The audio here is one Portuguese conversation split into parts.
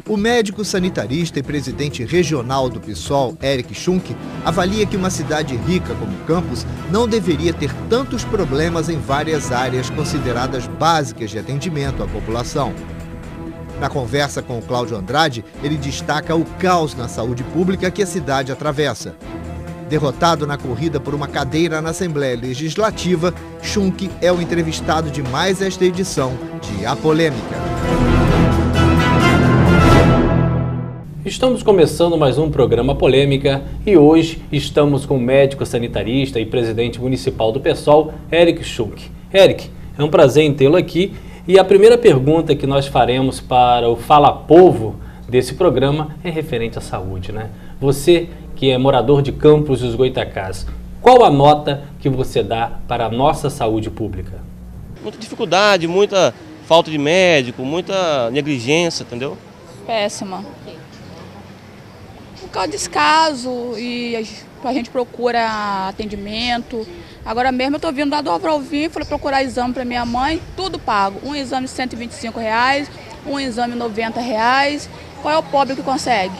O médico sanitarista e presidente regional do PSOL, Eric Schunk, avalia que uma cidade rica como Campos não deveria ter tantos problemas em várias áreas consideradas básicas de atendimento à população. Na conversa com o Cláudio Andrade, ele destaca o caos na saúde pública que a cidade atravessa. Derrotado na corrida por uma cadeira na Assembleia Legislativa, Schunk é o entrevistado de mais esta edição de A Polêmica. Estamos começando mais um programa Polêmica e hoje estamos com o médico sanitarista e presidente municipal do PSOL, Eric Schunk. Eric, é um prazer em tê-lo aqui e a primeira pergunta que nós faremos para o Fala Povo desse programa é referente à saúde, né? Você que é morador de Campos dos Goytacazes, qual a nota que você dá para a nossa saúde pública? Muita dificuldade, muita falta de médico, muita negligência, entendeu? Péssima. Por causa de descaso e a gente procura atendimento. Agora mesmo eu estou vindo lá do Alvim, fui procurar exame para minha mãe, tudo pago. Um exame R$ 125, um exame R$ 90. Qual é o pobre que consegue?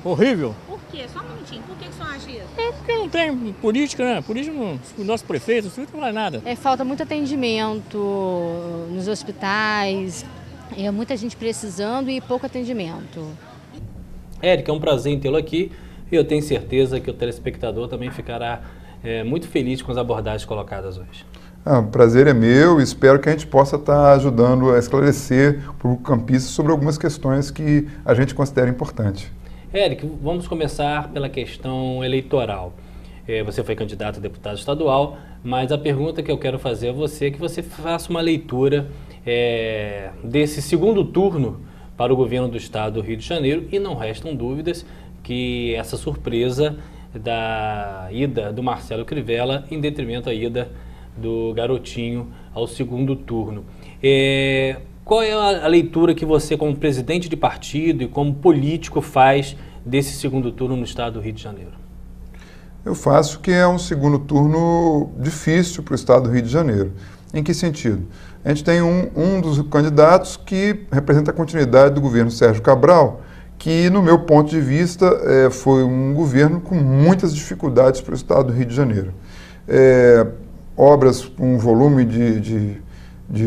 Horrível. Por quê? Só um minutinho. Por que você acha isso? É porque não tem política, né? Política, o nosso prefeito, isso não faz nada. Falta muito atendimento nos hospitais, muita gente precisando e pouco atendimento. Eric, é um prazer em tê-lo aqui e eu tenho certeza que o telespectador também ficará muito feliz com as abordagens colocadas hoje. O prazer é meu e espero que a gente possa estar ajudando a esclarecer para o campista sobre algumas questões que a gente considera importantes. Eric, vamos começar pela questão eleitoral. Você foi candidato a deputado estadual, mas a pergunta que eu quero fazer a você é que você faça uma leitura desse segundo turno para o governo do estado do Rio de Janeiro e não restam dúvidas que essa surpresa da ida do Marcelo Crivella em detrimento à ida do Garotinho ao segundo turno. Qual é a leitura que você, como presidente de partido e como político, faz desse segundo turno no estado do Rio de Janeiro? Eu faço que é um segundo turno difícil para o estado do Rio de Janeiro. Em que sentido? A gente tem um dos candidatos que representa a continuidade do governo Sérgio Cabral, que, no meu ponto de vista, foi um governo com muitas dificuldades para o estado do Rio de Janeiro. Obras com um volume de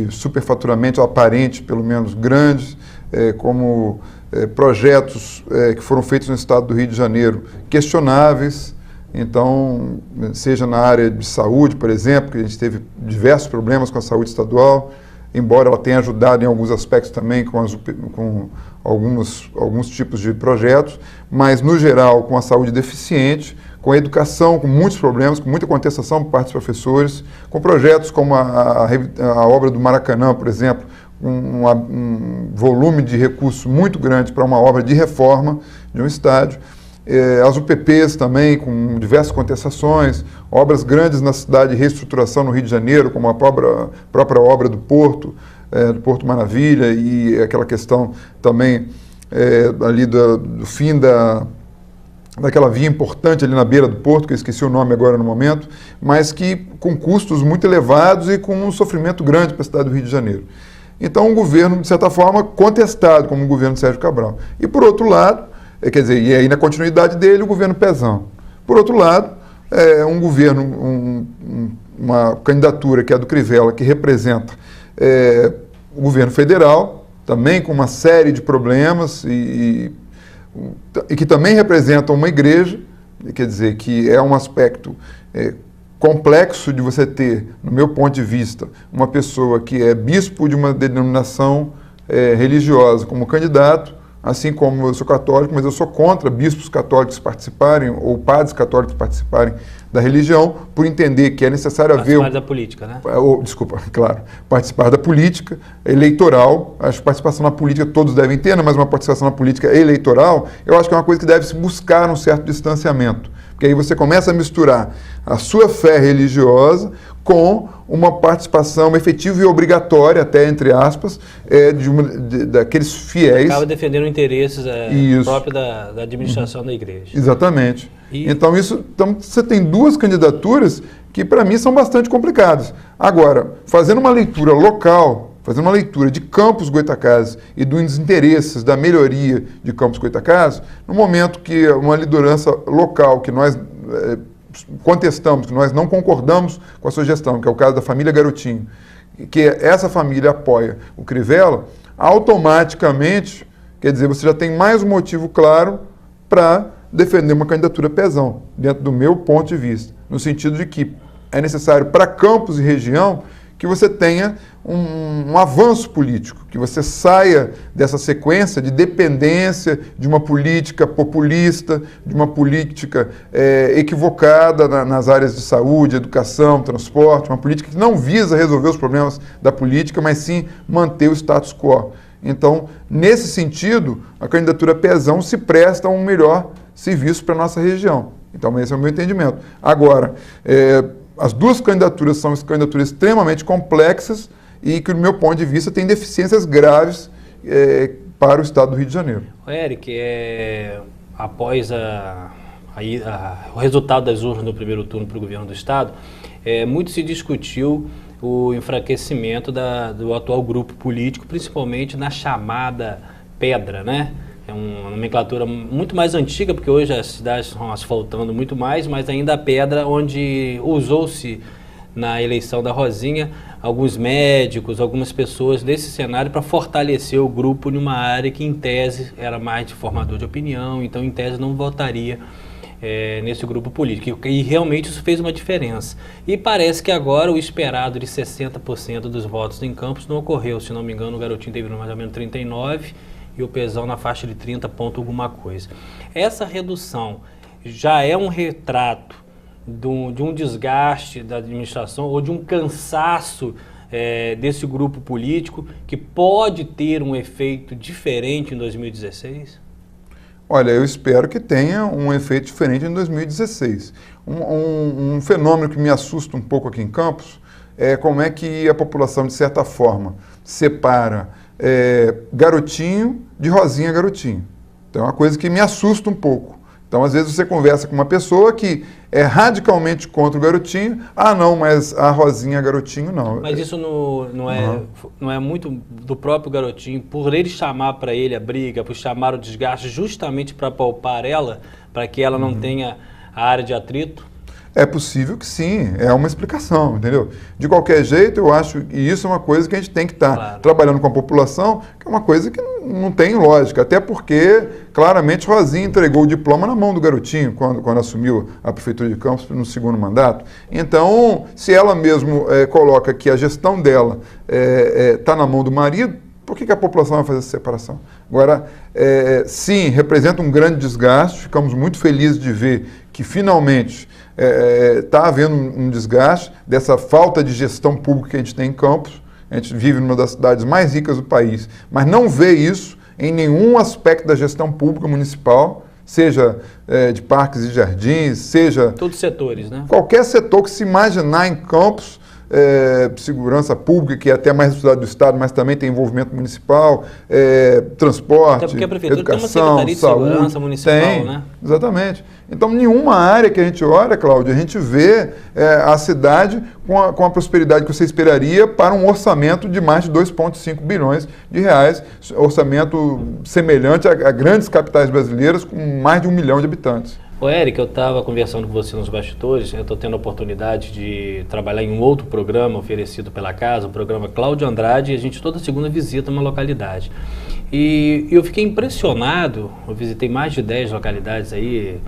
superfaturamento aparente, pelo menos grandes, como projetos que foram feitos no estado do Rio de Janeiro questionáveis. Então, seja na área de saúde, por exemplo, que a gente teve diversos problemas com a saúde estadual, embora ela tenha ajudado em alguns aspectos também com alguns tipos de projetos, mas, no geral, com a saúde deficiente, com a educação, com muitos problemas, com muita contestação por parte dos professores, com projetos como a obra do Maracanã, por exemplo, um volume de recursos muito grande para uma obra de reforma de um estádio. As UPPs também, com diversas contestações, obras grandes na cidade de reestruturação no Rio de Janeiro, como a própria obra do Porto Maravilha e aquela questão também ali do fim daquela via importante ali na beira do porto, que eu esqueci o nome agora no momento, mas que com custos muito elevados e com um sofrimento grande para a cidade do Rio de Janeiro. Então, um governo, de certa forma, contestado como o governo Sérgio Cabral. E, por outro lado, quer dizer, e aí na continuidade dele, o governo Pezão. Por outro lado, um governo, uma candidatura que é a do Crivella, que representa o governo federal, também com uma série de problemas e que também representa uma igreja, quer dizer, que é um aspecto complexo de você ter, no meu ponto de vista, uma pessoa que é bispo de uma denominação religiosa como candidato, assim como eu sou católico, mas eu sou contra bispos católicos participarem ou padres católicos participarem da religião, por entender que é necessário haver... Participar da política, né? Participar da política eleitoral. Acho que participação na política todos devem ter, né? Mas uma participação na política eleitoral, eu acho que é uma coisa que deve se buscar um certo distanciamento. Porque aí você começa a misturar a sua fé religiosa com uma participação efetiva e obrigatória, até entre aspas, daqueles fiéis. Acaba defendendo interesses próprios da administração da igreja. Exatamente. Então você tem duas candidaturas que, para mim, são bastante complicadas. Agora, fazendo uma leitura local, fazendo uma leitura de Campos Goytacazes e dos interesses da melhoria de Campos Goytacazes, no momento que uma liderança local que nós contestamos, que nós não concordamos com a sua gestão, que é o caso da família Garotinho, que essa família apoia o Crivella, automaticamente, quer dizer, você já tem mais um motivo claro para defender uma candidatura Pezão, dentro do meu ponto de vista, no sentido de que é necessário para Campos e região que você tenha um avanço político, que você saia dessa sequência de dependência de uma política populista, de uma política equivocada nas áreas de saúde, educação, transporte, uma política que não visa resolver os problemas da política, mas sim manter o status quo. Então, nesse sentido, a candidatura Pezão se presta a um melhor serviço para a nossa região. Então, esse é o meu entendimento. Agora, as duas candidaturas são candidaturas extremamente complexas e que, do meu ponto de vista, têm deficiências graves para o Estado do Rio de Janeiro. Eric, após o resultado das urnas no primeiro turno para o governo do Estado, muito se discutiu o enfraquecimento do atual grupo político, principalmente na chamada Pedra, né? É uma nomenclatura muito mais antiga, porque hoje as cidades estão asfaltando muito mais, mas ainda a Pedra, onde usou-se na eleição da Rosinha alguns médicos, algumas pessoas desse cenário para fortalecer o grupo numa área que, em tese, era mais de formador de opinião, então, em tese, não votaria nesse grupo político. E realmente isso fez uma diferença. E parece que agora o esperado de 60% dos votos em Campos não ocorreu. Se não me engano, o Garotinho teve mais ou menos 39% e o Pezão na faixa de 30 ponto alguma coisa. Essa redução já é um retrato de um desgaste da administração ou de um cansaço desse grupo político que pode ter um efeito diferente em 2016? Olha, eu espero que tenha um efeito diferente em 2016. Um fenômeno que me assusta um pouco aqui em Campos é como é que a população, de certa forma, separa Garotinho de Rosinha Garotinho. Então é uma coisa que me assusta um pouco. Então, às vezes, você conversa com uma pessoa que é radicalmente contra o Garotinho. Ah, não, mas a Rosinha Garotinho não. Mas isso não é muito do próprio Garotinho, por ele chamar para ele a briga, por chamar o desgaste justamente para poupar ela, para que ela não tenha a área de atrito? É possível que sim, é uma explicação, entendeu? De qualquer jeito, eu acho que isso é uma coisa que a gente tem que estar trabalhando com a população, que é uma coisa que não tem lógica, até porque, claramente, Rosinha entregou o diploma na mão do Garotinho, quando assumiu a Prefeitura de Campos no segundo mandato. Então, se ela mesmo coloca que a gestão dela está na mão do marido, por que a população vai fazer essa separação? Agora, sim, representa um grande desgaste, ficamos muito felizes de ver que, finalmente, está havendo um desgaste dessa falta de gestão pública que a gente tem em Campos. A gente vive numa das cidades mais ricas do país, mas não vê isso em nenhum aspecto da gestão pública municipal, seja de parques e jardins, seja... Todos os setores, né? Qualquer setor que se imaginar em Campos, segurança pública, que é até mais responsabilidade do Estado, mas também tem envolvimento municipal, transporte, até porque a prefeitura educação, tem uma secretaria de saúde, segurança municipal, né? Exatamente. Então, nenhuma área que a gente olha, Cláudio, a gente vê a cidade com a prosperidade que você esperaria para um orçamento de mais de 2,5 bilhões de reais, orçamento semelhante a grandes capitais brasileiras com mais de 1 milhão de habitantes. Ô, Eric, eu estava conversando com você nos bastidores, eu estou tendo a oportunidade de trabalhar em um outro programa oferecido pela casa, o programa Cláudio Andrade, e a gente toda segunda visita uma localidade. E eu fiquei impressionado, eu visitei mais de 10 localidades aí,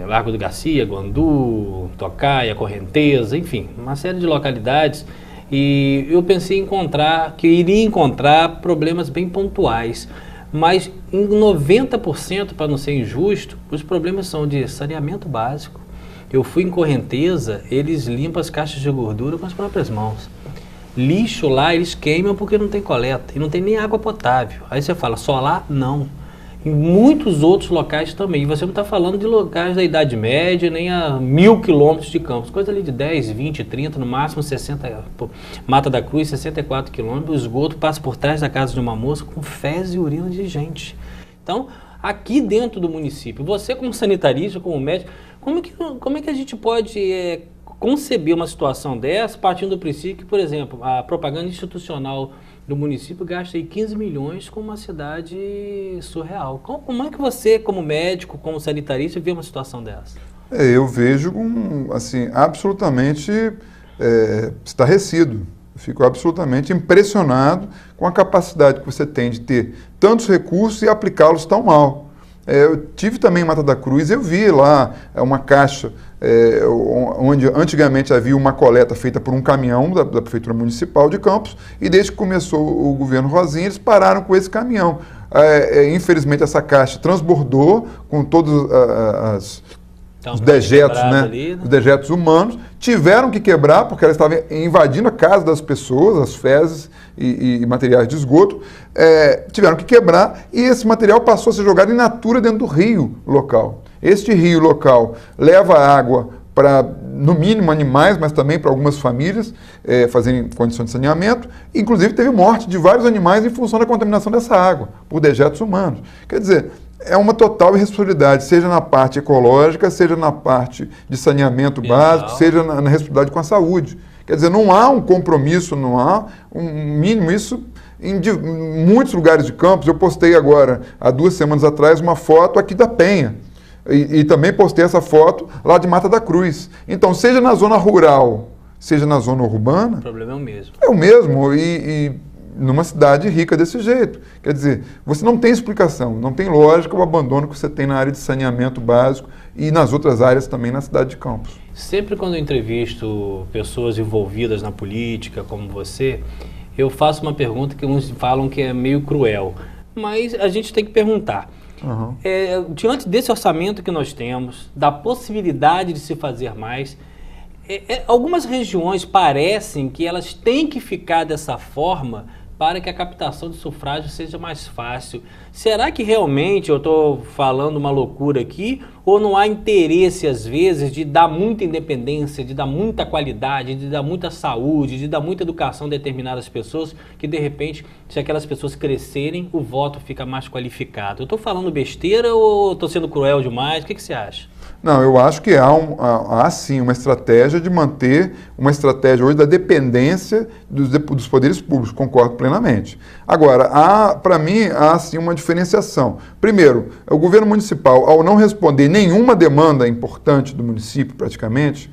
Largo do Garcia, Guandu, Tocaia, Correnteza, enfim, uma série de localidades, e eu pensei que iria encontrar problemas bem pontuais. Mas em 90%, para não ser injusto, os problemas são de saneamento básico. Eu fui em Correnteza, eles limpam as caixas de gordura com as próprias mãos. Lixo lá, eles queimam porque não tem coleta e não tem nem água potável. Aí você fala, só lá? Não. Em muitos outros locais também. E você não está falando de locais da Idade Média, nem a 1000 quilômetros de Campos. Coisa ali de 10, 20, 30, no máximo 60. Mata da Cruz, 64 quilômetros. O esgoto passa por trás da casa de uma moça com fezes e urina de gente. Então, aqui dentro do município, você como sanitarista, como médico, como é que a gente pode conceber uma situação dessa partindo do princípio que, por exemplo, a propaganda institucional do município gasta aí 15 milhões com uma cidade surreal. Como é que você, como médico, como sanitarista, vê uma situação dessa? Eu vejo assim, absolutamente estarrecido. Fico absolutamente impressionado com a capacidade que você tem de ter tantos recursos e aplicá-los tão mal. Eu tive também em Mata da Cruz, eu vi lá uma caixa onde antigamente havia uma coleta feita por um caminhão da Prefeitura Municipal de Campos, e desde que começou o governo Rosinha, eles pararam com esse caminhão. Infelizmente essa caixa transbordou com todos os dejetos, né? Os dejetos humanos, tiveram que quebrar porque ela estava invadindo a casa das pessoas, as fezes e materiais de esgoto, tiveram que quebrar, e esse material passou a ser jogado in natura dentro do rio local. Este rio local leva água para, no mínimo, animais, mas também para algumas famílias fazerem condição de saneamento. Inclusive teve morte de vários animais em função da contaminação dessa água por dejetos humanos. Quer dizer, é uma total irresponsabilidade, seja na parte ecológica, seja na parte de saneamento básico, seja na responsabilidade com a saúde. Quer dizer, não há um compromisso, não há um mínimo. Isso em muitos lugares de Campos. Eu postei agora, há 2 semanas atrás, uma foto aqui da Penha. E também postei essa foto lá de Mata da Cruz. Então, seja na zona rural, seja na zona urbana... O problema é o mesmo. É o mesmo, e numa cidade rica desse jeito. Quer dizer, você não tem explicação, não tem lógica o abandono que você tem na área de saneamento básico e nas outras áreas também na cidade de Campos. Sempre quando eu entrevisto pessoas envolvidas na política, como você, eu faço uma pergunta que uns falam que é meio cruel, mas a gente tem que perguntar. Uhum. Diante desse orçamento que nós temos, da possibilidade de se fazer mais, algumas regiões parecem que elas têm que ficar dessa forma para que a captação de sufrágio seja mais fácil. Será que realmente eu estou falando uma loucura aqui? Ou não há interesse, às vezes, de dar muita independência, de dar muita qualidade, de dar muita saúde, de dar muita educação a determinadas pessoas, que, de repente, se aquelas pessoas crescerem, o voto fica mais qualificado? Eu estou falando besteira ou estou sendo cruel demais? O que você acha? Não, eu acho que há sim uma estratégia de manter uma estratégia hoje da dependência dos poderes públicos, concordo plenamente. Agora, para mim, há sim uma diferenciação. Primeiro, o governo municipal, ao não responder nenhuma demanda importante do município, praticamente,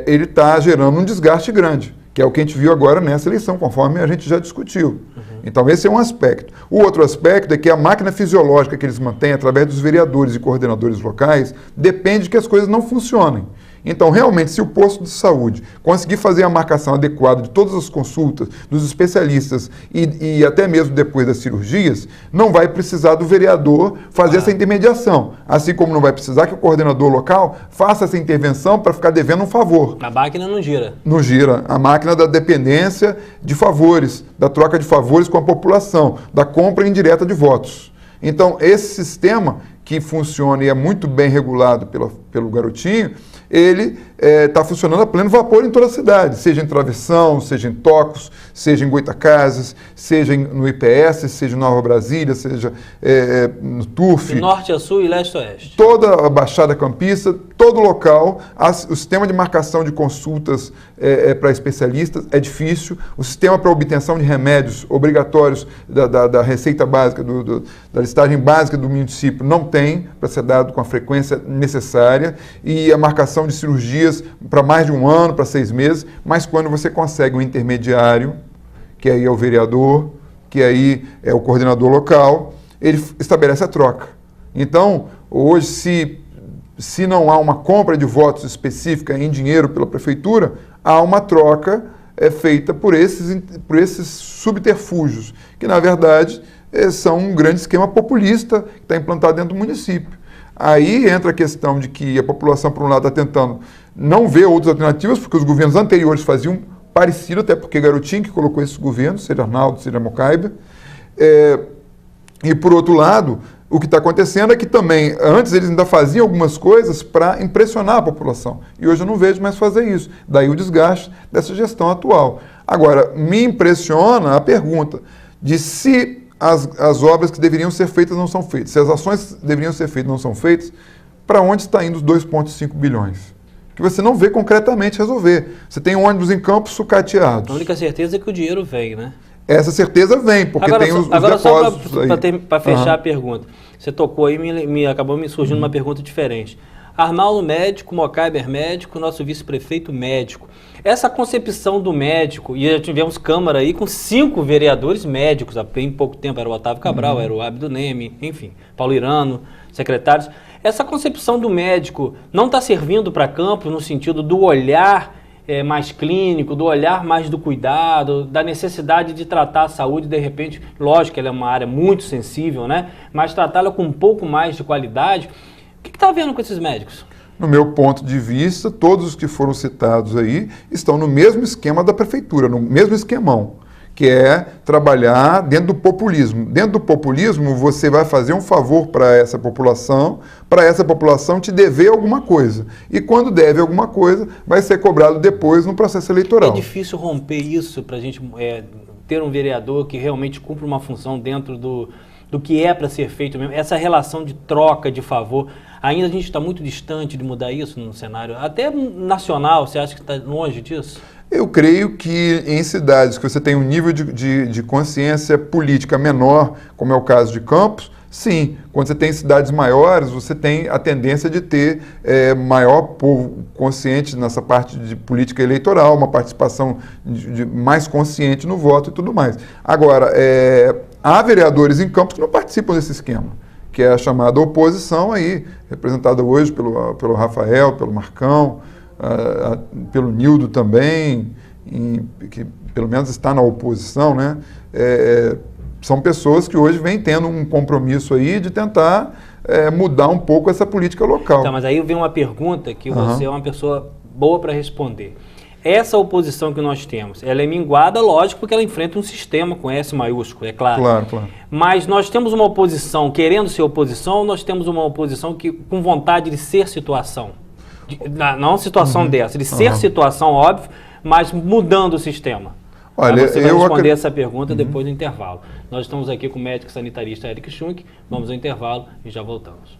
ele está gerando um desgaste grande, que é o que a gente viu agora nessa eleição, conforme a gente já discutiu. Então, esse é um aspecto. O outro aspecto é que a máquina fisiológica que eles mantêm, através dos vereadores e coordenadores locais, depende de que as coisas não funcionem. Então, realmente, se o posto de saúde conseguir fazer a marcação adequada de todas as consultas, dos especialistas e até mesmo depois das cirurgias, não vai precisar do vereador fazer essa intermediação. Assim como não vai precisar que o coordenador local faça essa intervenção para ficar devendo um favor. A máquina não gira. Não gira. A máquina da dependência de favores, da troca de favores com a população, da compra indireta de votos. Então, esse sistema que funciona e é muito bem regulado pelo Garotinho, ele está funcionando a pleno vapor em toda a cidade, seja em Travessão, seja em Tocos, seja em Goitacazes, seja no IPS, seja em Nova Brasília, seja no TUF. De norte a sul e leste a oeste. Toda a Baixada Campista, todo local, o sistema de marcação de consultas para especialistas é difícil, o sistema para obtenção de remédios obrigatórios da receita básica, da listagem básica do município não tem para ser dado com a frequência necessária, e a marcação de cirurgias para mais de 1 ano, para 6 meses, mas quando você consegue um intermediário, que aí é o vereador, que aí é o coordenador local, ele estabelece a troca. Então, hoje, se não há uma compra de votos específica em dinheiro pela prefeitura, há uma troca feita por esses subterfúgios, que na verdade são um grande esquema populista que está implantado dentro do município. Aí entra a questão de que a população, por um lado, está tentando não ver outras alternativas, porque os governos anteriores faziam parecido, até porque Garotinho que colocou esses governos, seja Arnaldo, seja Mocaibe. E, por outro lado, o que está acontecendo é que também, antes eles ainda faziam algumas coisas para impressionar a população. E hoje eu não vejo mais fazer isso. Daí o desgaste dessa gestão atual. Agora, me impressiona a pergunta de se as obras que deveriam ser feitas não são feitas. Se as ações que deveriam ser feitas não são feitas, para onde está indo os 2,5 bilhões? que você não vê concretamente resolver. Você tem ônibus em Campos sucateados. A única certeza é que o dinheiro vem, né? Essa certeza vem, porque agora, tem os agora depósitos só para fechar a pergunta. Você tocou aí e acabou me surgindo uma pergunta diferente. Arnaldo médico, Mocaiber médico, nosso vice-prefeito médico. Essa concepção do médico, e já tivemos Câmara aí com 5 vereadores médicos, há bem pouco tempo era o Otávio Cabral, era o Abdo Neme, enfim, Paulo Irano, secretários. Essa concepção do médico não está servindo para Campos no sentido do olhar mais clínico, do olhar mais do cuidado, da necessidade de tratar a saúde, de repente, lógico que ela é uma área muito sensível, né? Mas tratá-la com um pouco mais de qualidade. O que está havendo com esses médicos? No meu ponto de vista, todos os que foram citados aí estão no mesmo esquema da prefeitura, no mesmo esquemão, que é trabalhar dentro do populismo. Dentro do populismo, você vai fazer um favor para essa população te dever alguma coisa. E quando deve alguma coisa, vai ser cobrado depois no processo eleitoral. É difícil romper isso para a gente ter um vereador que realmente cumpra uma função dentro do que é para ser feito mesmo. Essa relação de troca, de favor, ainda a gente está muito distante de mudar isso no cenário, até nacional. Você acha que está longe disso? Eu creio que em cidades que você tem um nível de consciência política menor, como é o caso de Campos, sim. Quando você tem cidades maiores, você tem a tendência de ter maior povo consciente nessa parte de política eleitoral, uma participação mais consciente no voto e tudo mais. Agora, há vereadores em Campos que não participam desse esquema, que é a chamada oposição aí, representada hoje pelo Rafael, pelo Marcão, pelo Nildo também, que pelo menos está na oposição, né? São pessoas que hoje vêm tendo um compromisso aí de tentar mudar um pouco essa política local. Tá, mas aí vem uma pergunta que você é uma pessoa boa para responder. Essa oposição que nós temos, ela é minguada, lógico, porque ela enfrenta um sistema com S maiúsculo, é claro. Claro. Mas nós temos uma oposição querendo ser oposição, ou nós temos uma oposição com vontade de ser situação? Não situação dessa, de ser situação, óbvio, mas mudando o sistema. Olha, você vai responder essa pergunta depois do intervalo. Nós estamos aqui com o médico sanitarista Eric Schunk, vamos ao intervalo e já voltamos.